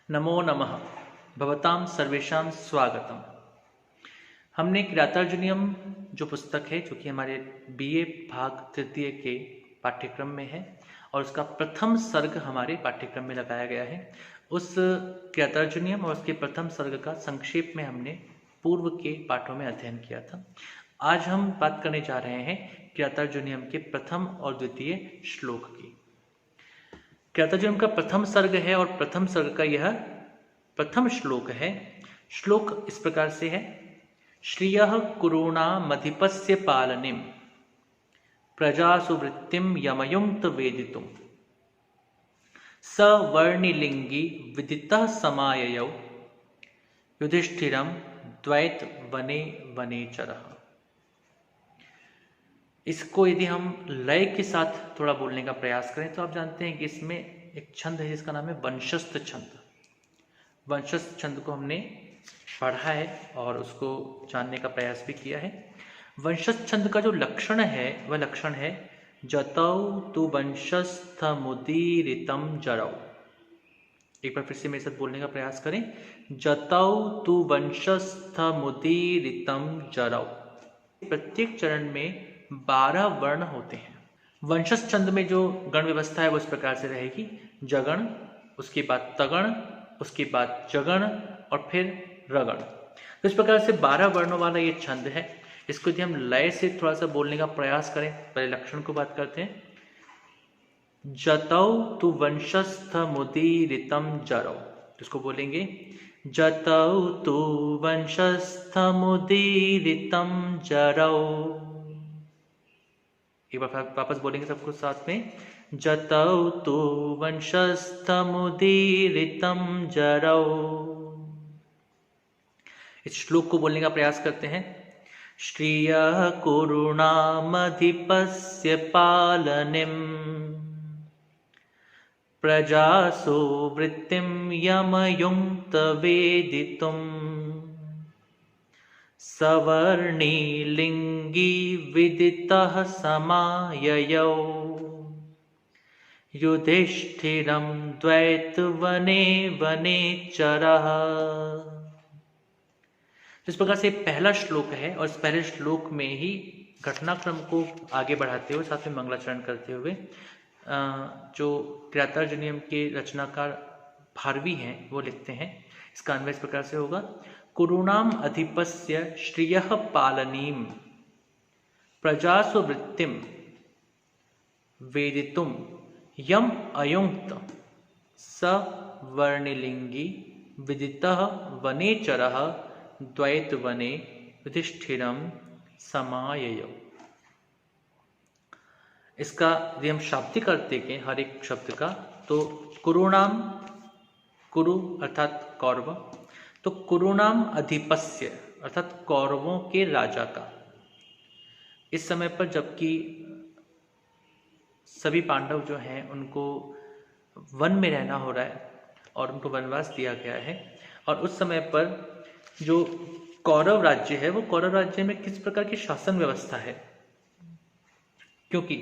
नमो नमः भवतां सर्वेषां स्वागतम। हमने किरातार्जुनीयम जो पुस्तक है जो कि हमारे बीए भाग तृतीय के पाठ्यक्रम में है और उसका प्रथम सर्ग हमारे पाठ्यक्रम में लगाया गया है। उस किरातार्जुनीयम और उसके प्रथम सर्ग का संक्षेप में हमने पूर्व के पाठों में अध्ययन किया था। आज हम बात करने जा रहे हैं किरातार्जुनीयम के प्रथम और द्वितीय श्लोक की। किरातार्जुनीयम का प्रथम सर्ग है और प्रथम सर्ग का यह प्रथम श्लोक है। श्लोक इस प्रकार से है। श्रियः कुरूणामधिपस्य पालनीं प्रजासु वृत्तिं यमयुङ्क्त वेदितुं सवर्णिलिङ्गी विदितः समाययौ युधिष्ठिरं द्वैत वने वनेचरः। इसको यदि हम लय के साथ थोड़ा बोलने का प्रयास करें तो आप जानते हैं कि इसमें एक छंद है जिसका नाम है वंशस्थ छंद। वंशस्थ छंद को हमने पढ़ा है और उसको जानने का प्रयास भी किया है। वंशस्थ छंद का जो लक्षण है वह लक्षण है जतौ तु वंशस्थमुदीरितं जरौ। एक बार फिर से मेरे साथ बोलने का प्रयास करें। जतौ तु वंशस्थमुदीरितं जरौ। प्रत्येक चरण में 12 वर्ण होते हैं। वंशस्थ छंद में जो गण व्यवस्था है वो इस प्रकार से रहेगी। जगण, उसके बाद तगण, उसके बाद जगण और फिर रगण। तो इस प्रकार से 12 वर्णों वाला ये छंद है। इसको यदि हम लय से थोड़ा सा बोलने का प्रयास करें, पहले लक्षण को बात करते हैं। जतौ तु वंशस्थमुदीरितं जरौ, इसको बोलेंगे जतौ तु वंशस्थमुदीरितं जरौ। एक बार वापस बोलेंगे सबको साथ में। जतौ तु वंशस्थमुदीरितं जरौ। इस श्लोक को बोलने का प्रयास करते हैं। श्रियः कुरूणामधिपस्य पालनीं प्रजासु वृत्तिं यमयुङ्क्त वेदितुं सवर्णिलिङ्गी विदितः समाययौ युधिष्ठिरं द्वैतवने वनेचरः। इस प्रकार से पहला श्लोक है और इस पहले श्लोक में ही घटनाक्रम को आगे बढ़ाते हुए साथ में मंगलाचरण करते हुए जो किरातार्जुनीयम के रचनाकार भारवी हैं वो लिखते हैं। इसका अन्वय इस प्रकार से होगा। कुरूणाम अधिपस्य श्रियः पालनीं प्रजासु वृत्तिं वेदितुं यम अयुङ्क्त सवर्णिलिङ्गी विदितः वनेचरः द्वैत वने युधिष्ठिरं समाययौ। इसका यदि हम शाब्दिक अर्थ देखें हर एक शब्द का, तो कुरूणाम, कुरु अर्थात कौरव, तो कुरूणाम अधिपस्य अर्थात कौरवों के राजा का। इस समय पर जबकि सभी पांडव जो हैं उनको वन में रहना हो रहा है और उनको वनवास दिया गया है, और उस समय पर जो कौरव राज्य है वो कौरव राज्य में किस प्रकार की शासन व्यवस्था है, क्योंकि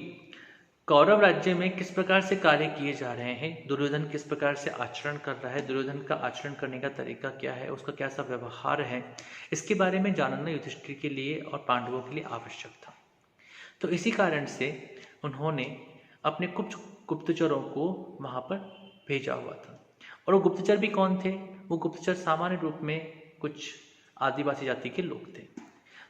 कौरव राज्य में किस प्रकार से कार्य किए जा रहे हैं, दुर्योधन किस प्रकार से आचरण कर रहा है, दुर्योधन का आचरण करने का तरीका क्या है, उसका क्या सा व्यवहार है, इसके बारे में जानना युधिष्ठिर के लिए और पांडवों के लिए आवश्यक था। तो इसी कारण से उन्होंने अपने कुछ गुप्तचरों को वहां पर भेजा हुआ था। और वो गुप्तचर भी कौन थे? वो गुप्तचर सामान्य रूप में कुछ आदिवासी जाति के लोग थे।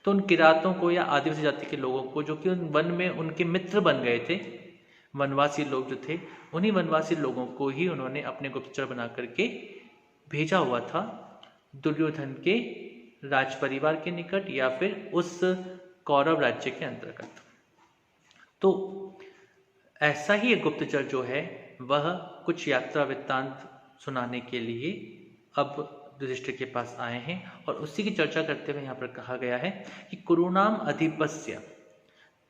तो उन किरातों को या आदिवासी जाति के लोगों को, जो कि उन वन में उनके मित्र बन गए थे, वनवासी लोग जो थे, उन्हीं वनवासी लोगों को ही उन्होंने अपने गुप्तचर बना करके भेजा हुआ था दुर्योधन के राज परिवार के निकट या फिर उस कौरव राज्य के अंतर्गत। तो ऐसा ही एक गुप्तचर जो है वह कुछ यात्रा वृत्तांत सुनाने के लिए अब युधिष्ठिर के पास आए हैं, और उसी की चर्चा करते हुए यहाँ पर कहा गया है कि कुरूणाम अधिपस्य,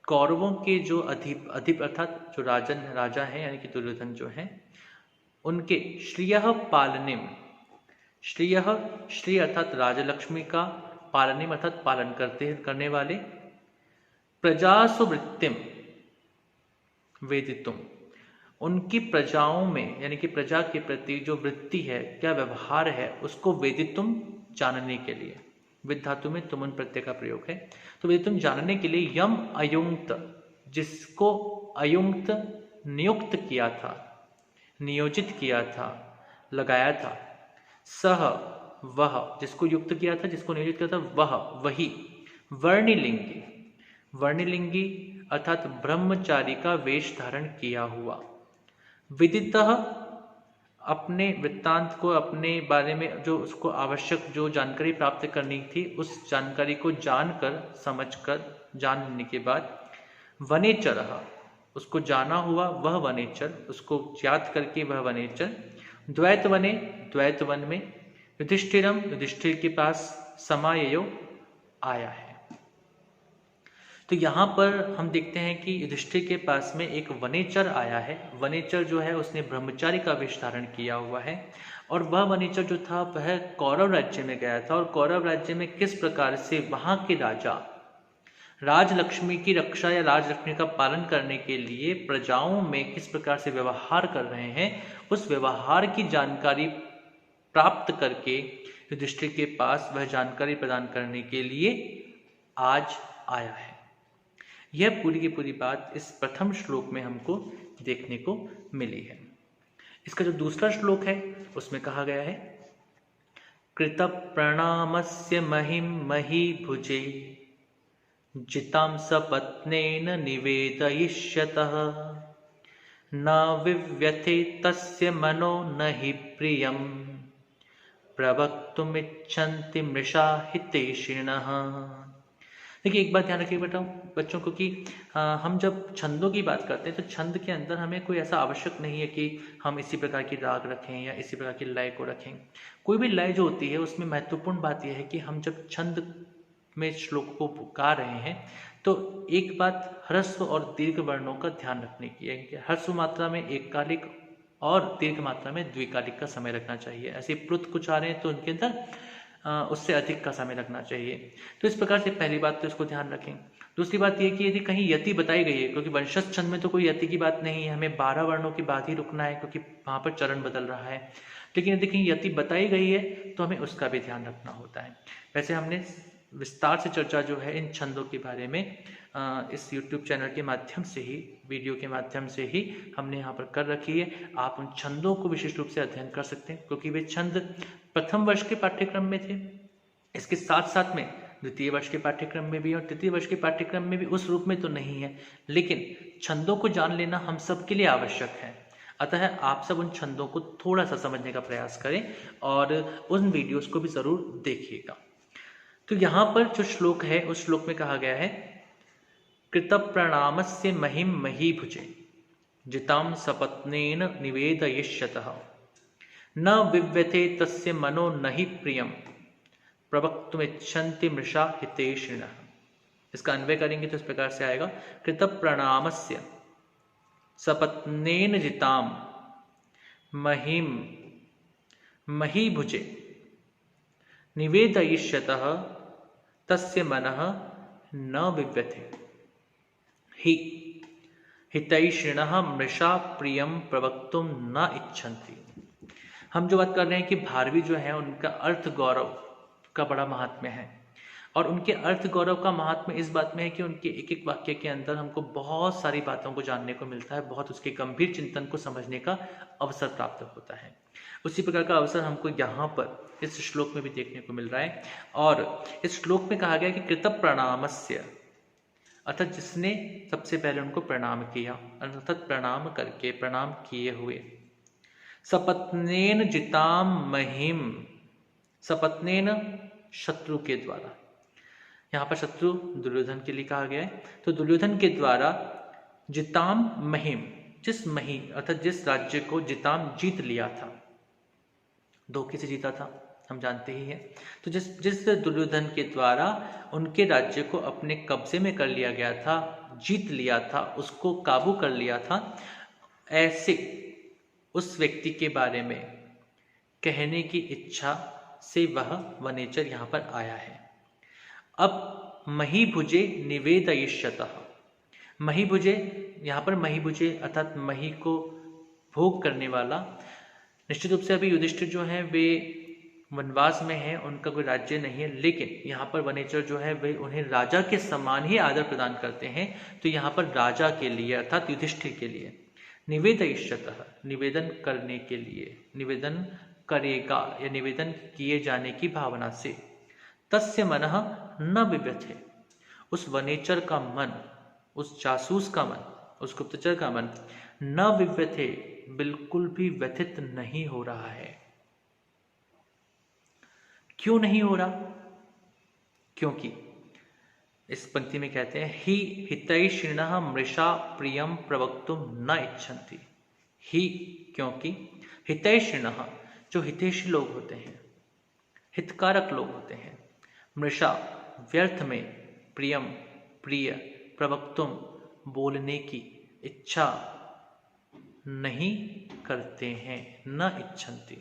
कौरवों के जो अधिप अर्थात जो राजा हैं यानी कि दुर्योधन जो हैं, उनके श्रियः पालनीं, श्रियः श्री अर्थात राजलक्ष्मी का, पालनीं अर्थात पालन करने वाले, प्रजासु वृत्तिं वेदितुम, उनकी प्रजाओं में यानी कि प्रजा के प्रति जो वृत्ति है, क्या व्यवहार है, उसको वेदितुम जानने के लिए, विद धातु में तुमुन प्रत्यय का प्रयोग है, तो वेदितुम जानने के लिए यम अयुक्त, जिसको अयुक्त नियुक्त किया था, नियोजित किया था, लगाया था, सह वह, जिसको युक्त किया था, जिसको नियोजित किया था, वह वही, वर्णिलिंगी, वर्णिलिंगी अर्थात ब्रह्मचारी का वेश धारण किया हुआ, विदितः अपने वृत्तांत को, अपने बारे में जो उसको आवश्यक जो जानकारी प्राप्त करनी थी, उस जानकारी को जानकर, समझकर, जानने के बाद, वनेचर, उसको जाना हुआ वह वनेचर, उसको याद करके वह वनेचर, द्वैत वने, द्वैत वन में, युधिष्ठिरम, युधिष्ठिर के पास, समाययो आया है। तो यहाँ पर हम देखते हैं कि युधिष्ठिर के पास में एक वनेचर आया है। वनेचर जो है उसने ब्रह्मचारी का वेश धारण किया हुआ है, और वह वनेचर जो था वह कौरव राज्य में गया था, और कौरव राज्य में किस प्रकार से वहाँ के राजा राजलक्ष्मी की रक्षा या राजलक्ष्मी का पालन करने के लिए प्रजाओं में किस प्रकार से व्यवहार कर रहे हैं, उस व्यवहार की जानकारी प्राप्त करके युधिष्ठिर के पास वह जानकारी प्रदान करने के लिए आज आया है। यह पूरी की पूरी बात इस प्रथम श्लोक में हमको देखने को मिली है। इसका जो दूसरा श्लोक है उसमें कहा गया है, कृत प्रणामस्य महिम महीभुजे जितां सपत्नेन निवेदयिष्यतः न विव्यथे तस्य मनो न हि प्रियं प्रवक्तुमिच्छन्ति मृषा हितैषिणः। देखिए, एक बात ध्यान रखिए बच्चों को कि हम जब छंदों की बात करते हैं तो छंद के अंदर हमें कोई ऐसा आवश्यक नहीं है कि हम इसी प्रकार की राग रखें या इसी प्रकार की लय को रखें। कोई भी लय जो होती है उसमें महत्वपूर्ण बात यह है कि हम जब छंद में श्लोक को गा रहे हैं तो एक बात ह्रस्व और दीर्घ वर्णों का ध्यान रखने की है कि ह्रस्व मात्रा में एककालिक और दीर्घ मात्रा में द्विकालिक का समय रखना चाहिए। ऐसे प्लुत कुछ आ रहे हैं तो उनके अंदर उससे अधिक का समय रखना चाहिए। तो इस प्रकार से पहली बात तो इसको ध्यान रखें। दूसरी बात यह कि यदि कहीं यति बताई गई है, क्योंकि वंशज छंद में तो कोई यति की बात नहीं है, हमें 12 वर्णों के बाद ही रुकना है क्योंकि वहां पर चरण बदल रहा है, लेकिन यदि कहीं यति बताई गई है तो हमें उसका भी ध्यान रखना होता है। वैसे हमने विस्तार से चर्चा जो है इन छंदों के बारे में इस YouTube चैनल के माध्यम से ही, वीडियो के माध्यम से ही हमने यहाँ पर कर रखी है। आप उन छंदों को विशेष रूप से अध्ययन कर सकते हैं क्योंकि वे छंद प्रथम वर्ष के पाठ्यक्रम में थे। इसके साथ साथ में द्वितीय वर्ष के पाठ्यक्रम में भी और तृतीय वर्ष के पाठ्यक्रम में भी उस रूप में तो नहीं है, लेकिन छंदों को जान लेना हम सब के लिए आवश्यक है। अतः आप सब उन छंदों को थोड़ा सा समझने का प्रयास करें और उन वीडियोस को भी जरूर देखिएगा। तो यहाँ पर जो श्लोक है उस श्लोक में कहा गया है, कृत प्रणामस्य महिम महीभुजे जितां सपत्नेन निवेदयिष्यतः न विव्यथे तस्य मनो न हि प्रियं प्रवक्तुमिच्छन्ति मृषा हितैषिणः। इसका अन्वय करेंगे तो इस प्रकार से आएगा, कृत प्रणामस्य सपत्नेन जितां महिम महीभुजे निवेदयिष्यतः तस्य मनः न विव्यथे हि हितैषिणः मृषा प्रियं प्रवक्तुम न इच्छन्ति। हम जो बात कर रहे हैं कि भारवी जो है उनका अर्थ गौरव का बड़ा महात्म्य है, और उनके अर्थ गौरव का महात्म्य इस बात में है कि उनके एक एक वाक्य के अंदर हमको बहुत सारी बातों को जानने को मिलता है, बहुत उसके गंभीर चिंतन को समझने का अवसर प्राप्त होता है। उसी प्रकार का अवसर हमको यहाँ पर इस श्लोक में भी देखने को मिल रहा है। और इस श्लोक में कहा गया कि कृत प्रणामस्य, अर्थात जिसने सबसे पहले उनको प्रणाम किया, अर्थात प्रणाम करके, प्रणाम किए हुए, सपत्नेन जिताम महिम, सपत्नेन शत्रु के द्वारा, यहाँ पर शत्रु दुर्योधन के लिए कहा गया है, तो दुर्योधन के द्वारा जिताम महिम, जिस मही अर्थात जिस राज्य को जिताम जीत लिया था, धोखे से जीता था, हम जानते ही हैं। तो जिस दुर्योधन के द्वारा उनके राज्य को अपने कब्जे में कर लिया गया था, जीत लिया था, उसको काबू कर लिया था, ऐसे उस व्यक्ति के बारे में कहने की इच्छा से वह वनेचर यहाँ पर आया है। अब महीभुजे निवेदयिष्यतः, महीभुजे, यहाँ पर महीभुजे अर्थात मही को भोग करने वाला। निश्चित रूप से अभी युधिष्ठिर जो हैं वे वनवास में हैं, उनका कोई राज्य नहीं है, लेकिन यहाँ पर वनेचर जो है वे उन्हें राजा के समान ही आदर प्रदान करते हैं। तो यहाँ पर राजा के लिए अर्थात युधिष्ठिर के लिए निवेदयिष्यतः, निवेदन करने के लिए, निवेदन करेगा या निवेदन किए जाने की भावना से, तस्य मनः न विव्यथे, उस वनेचर का मन, उस जासूस का मन, उस गुप्तचर का मन न विव्यथे, बिल्कुल भी व्यथित नहीं हो रहा है। क्यों नहीं हो रहा? क्योंकि इस पंक्ति में कहते हैं ही हितैषिणः मृषा प्रियम प्रवक्तुम न इच्छन्ति। ही क्योंकि हितैषिणः जो हितैषी लोग होते हैं, हितकारक लोग होते हैं, मृषा व्यर्थ में, प्रियम प्रिय, प्रवक्तुम बोलने की इच्छा नहीं करते हैं, न इच्छन्ति।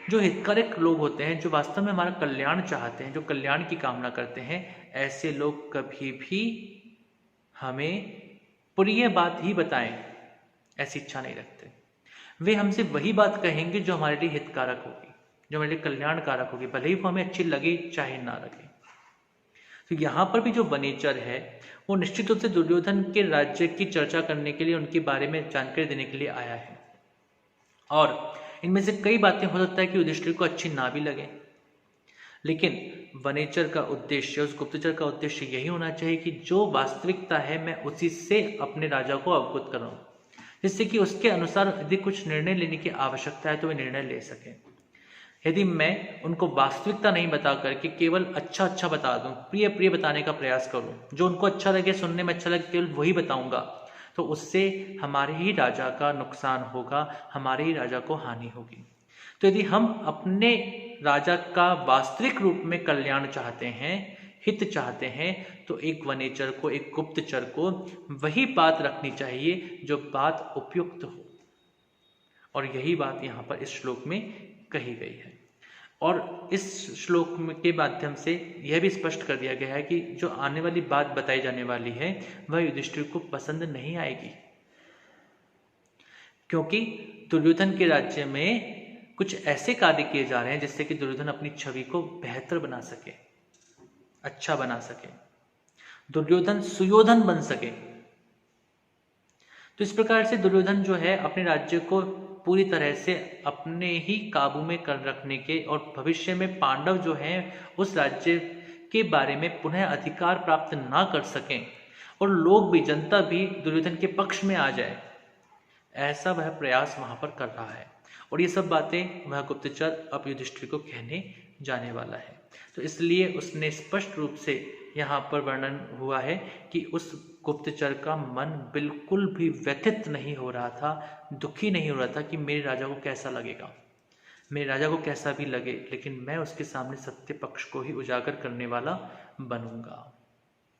जो हितकारक लोग होते हैं, जो वास्तव में हमारा कल्याण चाहते हैं, जो कल्याण की कामना करते हैं, ऐसे लोग कभी भी हमें प्रिय बात ही बताएं ऐसी इच्छा नहीं रखते। वे हमसे वही बात कहेंगे जो हमारे लिए हितकारक होगी, जो हमारे लिए कल्याणकारक होगी, भले ही वो हमें अच्छी लगे चाहे ना लगे। तो यहाँ पर भी जो वनेचर है वो निश्चित रूप से दुर्योधन के राज्य की चर्चा करने के लिए, उनके बारे में जानकारी देने के लिए आया है। और इनमें से कई बातें हो सकता है कि युधिष्ठिर को अच्छी ना भी लगे, लेकिन वनेचर का उद्देश्य, उस गुप्तचर का उद्देश्य यही होना चाहिए कि जो वास्तविकता है मैं उसी से अपने राजा को अवगत कराऊं, जिससे कि उसके अनुसार यदि कुछ निर्णय लेने की आवश्यकता है तो वे निर्णय ले सकें। यदि मैं उनको वास्तविकता नहीं बता करके केवल अच्छा अच्छा बता दूं, प्रिय प्रिय बताने का प्रयास करूं, जो उनको अच्छा लगे, सुनने में अच्छा लगे, केवल वही बताऊंगा, तो उससे हमारे ही राजा का नुकसान होगा, हमारे ही राजा को हानि होगी। तो यदि हम अपने राजा का वास्तविक रूप में कल्याण चाहते हैं, हित चाहते हैं, तो एक वनेचर को, एक गुप्तचर को वही बात रखनी चाहिए जो बात उपयुक्त हो। और यही बात यहाँ पर इस श्लोक में कही गई है। और इस श्लोक के माध्यम से यह भी स्पष्ट कर दिया गया है कि जो आने वाली बात बताई जाने वाली है वह युधिष्ठिर को पसंद नहीं आएगी, क्योंकि दुर्योधन के राज्य में कुछ ऐसे कार्य किए जा रहे हैं जिससे कि दुर्योधन अपनी छवि को बेहतर बना सके, अच्छा बना सके, दुर्योधन सुयोधन बन सके। तो इस प्रकार से दुर्योधन जो है अपने राज्य को पूरी तरह से अपने ही काबू में कर रखने के और भविष्य में पांडव जो हैं उस राज्य के बारे में पुनः अधिकार प्राप्त ना कर सकें और लोग भी, जनता भी दुर्योधन के पक्ष में आ जाए, ऐसा वह प्रयास वहां पर कर रहा है। और ये सब बातें वह गुप्तचर अब युधिष्ठिर को कहने जाने वाला है। तो इसलिए उसने स्पष्ट रूप से यहाँ पर वर्णन हुआ है कि उस गुप्तचर का मन बिल्कुल भी व्यथित नहीं हो रहा था, दुखी नहीं हो रहा था कि मेरे राजा को कैसा लगेगा, मेरे राजा को कैसा भी लगे, लेकिन मैं उसके सामने सत्य पक्ष को ही उजागर करने वाला बनूंगा।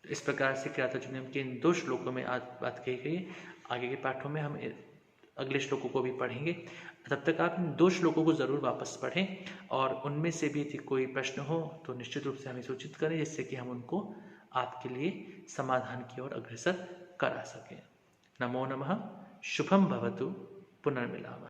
तो इस प्रकार से किरातार्जुनीय के इन 2 श्लोकों में आज बात कही गई है। आगे के पाठों में हम अगले श्लोकों को भी पढ़ेंगे। तब तक आप इन 2 श्लोकों को जरूर वापस पढ़ें और उनमें से भी यदि कोई प्रश्न हो तो निश्चित रूप से हमें सूचित करें, जिससे कि हम उनको आपके लिए समाधान की ओर अग्रसर करा सकें। नमो नमः। शुभम भवतु। पुनर्मिलामः।